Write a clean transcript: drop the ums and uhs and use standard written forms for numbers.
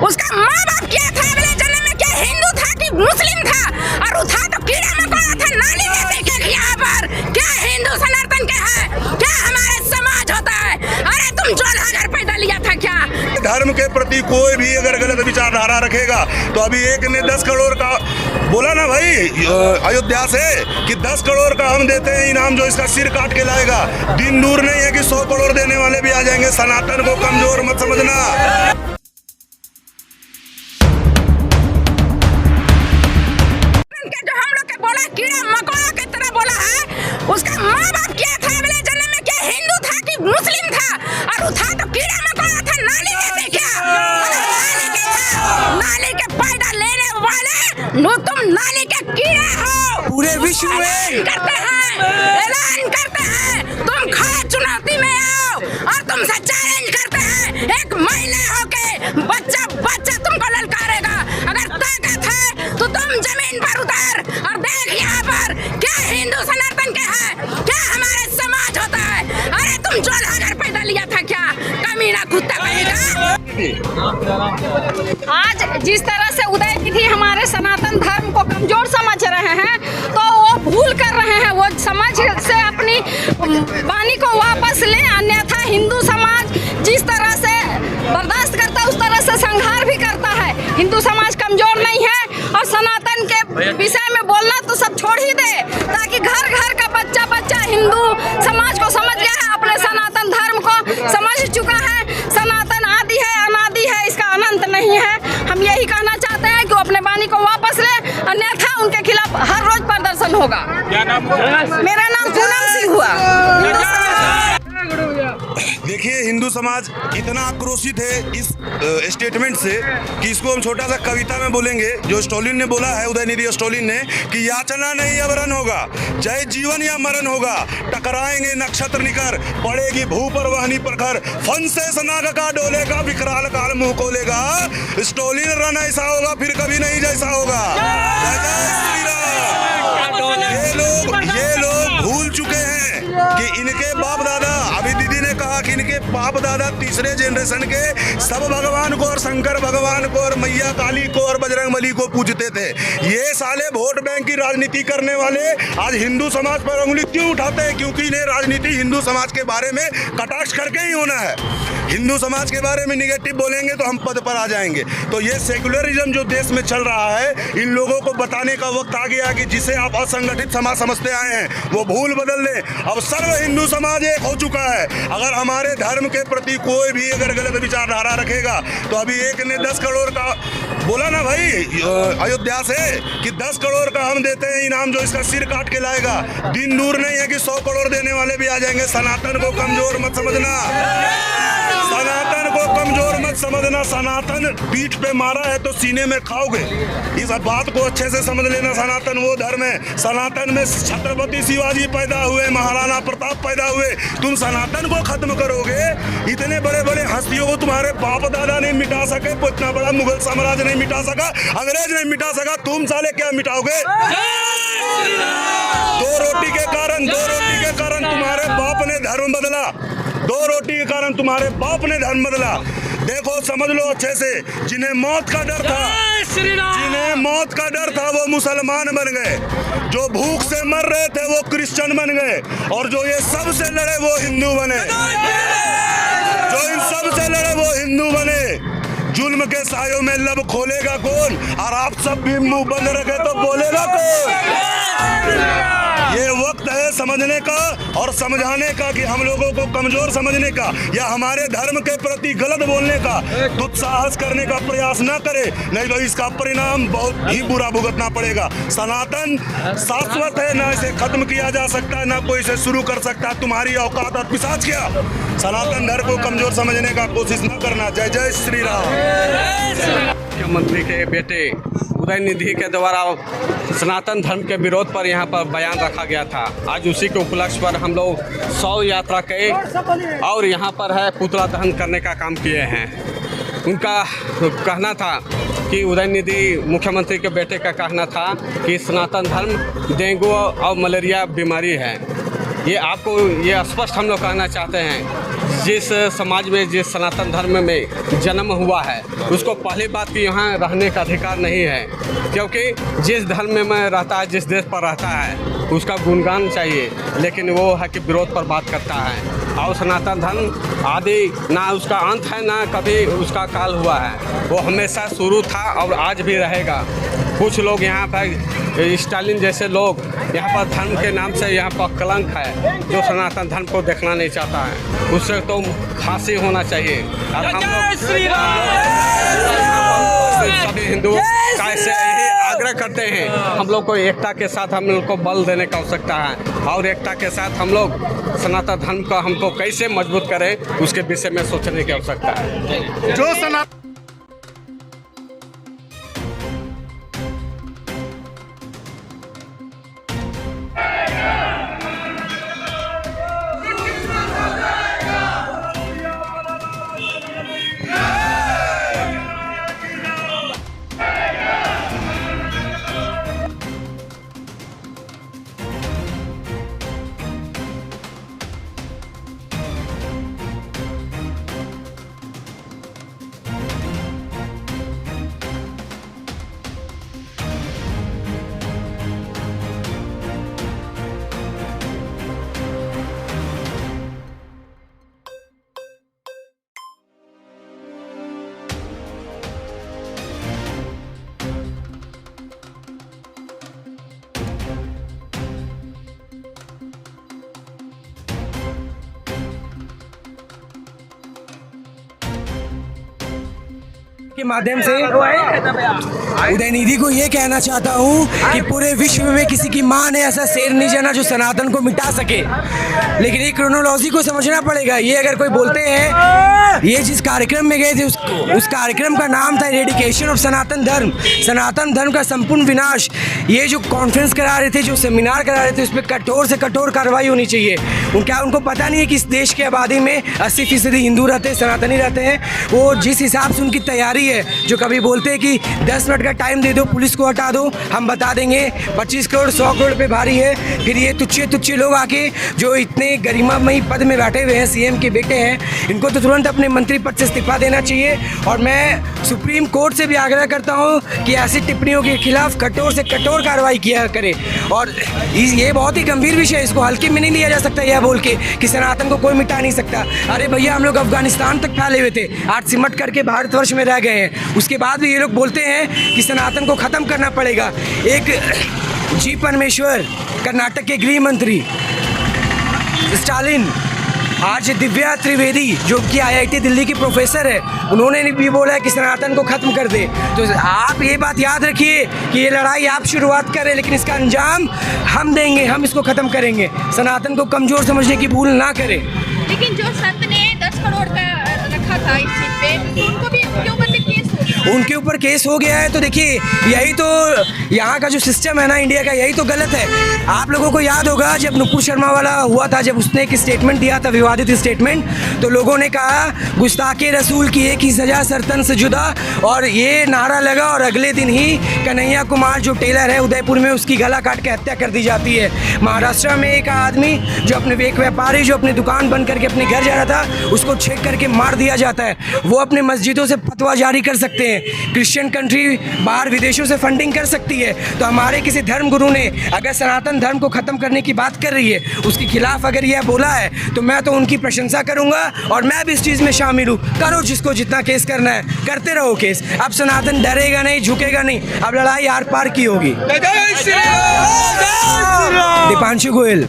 उसका माँ बाप क्या था, अगले जन्म में क्या हिंदू था कि मुस्लिम था, और वो था तो कीड़ा मकोड़ा था, नाली में देखे यहाँ पर क्या हिंदू सनातन के है, क्या हमारे समाज होता है। अरे तुम 14,000 पैदा लिया था क्या? धर्म के प्रति कोई भी अगर गलत विचारधारा रखेगा तो अभी एक ने 10 करोड़ का बोला ना भाई अयोध्या से कि 10 करोड़ का हम देते हैं इनाम, जो इसका सिर काट के लाएगा। दिन दूर नहीं है कि 100 करोड़ देने वाले भी आ जाएंगे। सनातन को कमजोर मत समझना। जो हम लोग के बोला कीड़ा मकोड़ा की तरह बोला है, उसका माँ बाप क्या था, अगले जन्म में क्या हिंदू था कि मुस्लिम था, और वो था तो कीड़ा मकोड़ा था, नाली में देखे नाली के पैदा लेने वाले नो, तुम नाली के कीड़े हो। पूरे विश्व में ऐलान करते हैं तुम खड़ा चुनौती में आओ और तुमसे चैलेंज करते हैं। एक महिला होके बच्चा तुमको ललकारेगा, अगर ताकत है तो तुम जमीन पर उतर और देख यहाँ पर क्या हिंदू सनातन के है, क्या हमारे समाज होता है। अरे तुम 14,000 पैदा लिया था क्या, कमीना कुत्ता कहेगा। आज जिस तरह से उदयनिधि हमारे सनातन धर्म को कमजोर समझ रहे हैं, तो वो भूल कर रहे हैं। वो समझ से अपनी वाणी को वापस लें, अन्यथा हिंदू समाज जिस तरह से बर्दाश्त करता है उस तरह से संहार भी करता है। हिंदू समाज कमजोर नहीं है, और सनातन के विषय में बोलना तो सब छोड़ ही दे, ताकि घर घर का बच्चा हिंदू समाज को समझ गया है, अपने सनातन धर्म को समझ चुका है। सनातन आदि है, अनादि है, इसका अनंत नहीं है। हम यही कहना चाहते हैं कि वो अपने वाणी को वापस ले, अन्यथा उनके खिलाफ हर रोज प्रदर्शन होगा। क्या नाम? मेरा नाम पूनम सिंह हुआ। देखिए, हिंदू समाज इतना आक्रोशित है इस स्टेटमेंट से कि इसको हम छोटा सा कविता में बोलेंगे। जो स्टॉलिन ने बोला है, उदयनिधि स्टॉलिन ने, कि याचना नहीं अवरण होगा, जय जीवन या मरण होगा, टकराएंगे नक्षत्र निकर, पड़ेगी भू पर वहनी प्रखर, फन से सनाग का डोलेगा, विकराल काल मुंह खोलेगा। स्टॉलिन रन ऐसा होगा फिर कभी नहीं जैसा होगा। जय जय श्री राम। ये लोग भूल चुके हैं कि इनके बाप दादा, अभी दीदी ने कहा कि इनके बाप दादा तीसरे जनरेशन के सब भगवान को और शंकर भगवान को और मैया काली को और बजरंगबली को पूजते थे। ये साले वोट बैंक की राजनीति करने वाले आज हिंदू समाज पर उंगली क्यों उठाते हैं? क्योंकि इन्हें राजनीति हिंदू समाज के बारे में कटाक्ष करके ही होना है। हिंदू समाज के बारे में निगेटिव बोलेंगे तो हम पद पर आ जाएंगे। तो ये सेकुलरिज्म जो देश में चल रहा है, इन लोगों को बताने का वक्त आ गया कि जिसे आप असंगठित समाज समझते आए हैं वो भूल बदल लें। अब सर्व हिंदू समाज एक हो चुका है। अगर हमारे धर्म के प्रति कोई भी अगर गलत विचारधारा रखेगा तो अभी एक ने 10 करोड़ का बोला ना भाई अयोध्या से कि 10 करोड़ का हम देते हैं इनाम, जो इसका सिर काट के लाएगा। दिन दूर नहीं है कि 100 करोड़ देने वाले भी आ जाएंगे। सनातन को कमजोर मत समझना। सनातन को कमजोर मत समझना। सनातन पीठ पे मारा है तो सीने में खाओगे। इस बात को अच्छे से समझ लेना। सनातन वो धर्म है। सनातन में छत्रपति शिवाजी पैदा हुए, महाराणा प्रताप पैदा हुए। तुम सनातन को खत्म करोगे, इतने बड़े बड़े हस्तियों को तुम्हारे बाप दादा नहीं मिटा सके, इतना बड़ा मुगल साम्राज्य नहीं मिटा सका, अंग्रेज नहीं मिटा सका, तुम साले क्या मिटाओगे? दो रोटी के कारण तुम्हारे बाप ने धर्म बदला। 2 रोटी के कारण तुम्हारे बाप ने धर्म बदला। देखो, समझ लो अच्छे से, जिन्हें मौत का डर था वो मुसलमान बन गए, जो भूख से मर रहे थे वो क्रिश्चियन बन गए, और जो ये सब से लड़े वो हिंदू बने। जुल्म के सायों में लब खोलेगा कौन? और आप सब भी मुंह बंद रखे तो बोलेगा कौन? ये वक्त है समझने का और समझाने का कि हम लोगों को कमजोर समझने का या हमारे धर्म के प्रति गलत बोलने का दुस्साहस करने का प्रयास न करे, नहीं तो इसका परिणाम बहुत ही बुरा भुगतना पड़ेगा। सनातन शाश्वत है, ना इसे खत्म किया जा सकता, ना कोई इसे शुरू कर सकता। तुम्हारी औकात और पिशाच क्या? सनातन धर्म को कमजोर समझने का कोशिश न करना। जय जय श्री राम। मुख्यमंत्री के बेटे उदयनिधि के द्वारा सनातन धर्म के विरोध पर यहाँ पर बयान रखा गया था। आज उसी के उपलक्ष्य पर हम लोग 100 यात्रा किए और यहाँ पर है पुतला दहन करने का काम किए हैं। उनका कहना था कि उदयनिधि मुख्यमंत्री के बेटे का कहना था कि सनातन धर्म डेंगू और मलेरिया बीमारी है। ये आपको ये स्पष्ट हम लोग कहना चाहते हैं। जिस समाज में, जिस सनातन धर्म में जन्म हुआ है, उसको पहली बात कि यहाँ रहने का अधिकार नहीं है, क्योंकि जिस धर्म में रहता है, जिस देश पर रहता है, उसका गुणगान चाहिए, लेकिन वो है कि विरोध पर बात करता है। और सनातन धर्म आदि ना उसका अंत है, ना कभी उसका काल हुआ है, वो हमेशा शुरू था और आज भी रहेगा। कुछ लोग यहाँ पर स्टालिन जैसे लोग यहाँ पर धर्म के नाम से यहाँ पर कलंक है, जो सनातन धर्म को देखना नहीं चाहता है, उससे तो फांसी होना चाहिए। और हम लोग सभी हिंदू का ऐसे यही आग्रह करते हैं, हम लोग को एकता के साथ हम लोग को बल देने की आवश्यकता है, और एकता के साथ हम लोग सनातन धर्म को हमको कैसे मजबूत करें उसके विषय में सोचने की आवश्यकता है। जो सनातन के माध्यम से उदयनिधि को ये कहना चाहता हूँ कि पूरे विश्व में किसी की मां ने ऐसा शेर नहीं जाना जो सनातन को मिटा सके, लेकिन ये क्रोनोलॉजी को समझना पड़ेगा। ये अगर कोई बोलते हैं, ये जिस कार्यक्रम में गए थे उस कार्यक्रम का नाम था रेडिकेशन ऑफ सनातन धर्म, सनातन धर्म का संपूर्ण विनाश। ये जो कॉन्फ्रेंस करा रहे थे, जो सेमिनार करा रहे थे, उस पर कठोर से कठोर कार्रवाई होनी चाहिए। क्या उनको पता नहीं है कि इस देश की आबादी में 80% हिंदू रहते हैं, सनातनी रहते हैं? वो जिस हिसाब से उनकी तैयारी है, जो कभी बोलते हैं कि 10 मिनट का टाइम दे दो, पुलिस को हटा दो, हम बता देंगे 25 करोड़ 100 करोड़ पे भारी है। फिर ये तुच्छे लोग आके जो इतने गरिमामयी पद में बैठे हुए हैं, सीएम के बेटे हैं, इनको तो तुरंत अपने मंत्री पद से इस्तीफा देना चाहिए। और मैं सुप्रीम कोर्ट से भी आग्रह करता हूँ कि ऐसी टिप्पणियों के खिलाफ कठोर से कठोर कार्रवाई किया करे। और ये बहुत ही गंभीर विषय है, इसको हल्के में नहीं लिया जा सकता यह बोल के कि सनातन को कोई मिटा नहीं सकता। अरे भैया, हम लोग अफगानिस्तान तक फैले हुए थे, आज सिमट करके भारतवर्ष में रह गए हैं। उसके बाद भी ये लोग बोलते हैं कि सनातन को ख़त्म करना पड़ेगा। एक जी परमेश्वर, कर्नाटक के गृह मंत्री, स्टालिन, आज दिव्या त्रिवेदी जो कि IIT दिल्ली की प्रोफेसर है, उन्होंने भी बोला है कि सनातन को ख़त्म कर दे। तो आप ये बात याद रखिए कि ये लड़ाई आप शुरुआत करें, लेकिन इसका अंजाम हम देंगे, हम इसको ख़त्म करेंगे। सनातन को कमज़ोर समझने की भूल ना करें। लेकिन जो संत ने 10 करोड़ का रखा था इस चीज पे, तो उनको भी उनके ऊपर से केस हो गया। उनके ऊपर केस हो गया है। तो देखिए, यही तो यहाँ का जो सिस्टम है ना इंडिया का, यही तो गलत है। आप लोगों को याद होगा जब नुपुर शर्मा वाला हुआ था, जब उसने एक स्टेटमेंट दिया था, विवादित स्टेटमेंट, तो लोगों ने कहा गुस्ताखे रसूल की एक ही सजा सरतन से जुदा, और ये नारा लगा और अगले दिन ही कन्हैया कुमार जो टेलर है उदयपुर में, उसकी गला काट के हत्या कर दी जाती है। महाराष्ट्र में एक आदमी जो अपने एक व्यापारी जो अपनी दुकान बंद करके अपने घर जा रहा था, उसको छेक करके मार दिया जाता है। वो अपने मस्जिदों से फतवा जारी कर सकते हैं, क्रिश्चियन कंट्री बाहर विदेशों से फंडिंग कर सकती है। तो हमारे किसी धर्म गुरु ने अगर सनातन धर्म को ख़त्म करने की बात कर रही है, उसके खिलाफ अगर यह बोला है, तो मैं तो उनकी प्रशंसा करूंगा और मैं भी इस चीज़ में शामिल हूँ। करो जिसको जितना केस करना है, करते रहो केस। अब सनातन डरेगा नहीं, झुकेगा नहीं, अब लड़ाई आर पार की होगी। दीपांशु गोयल।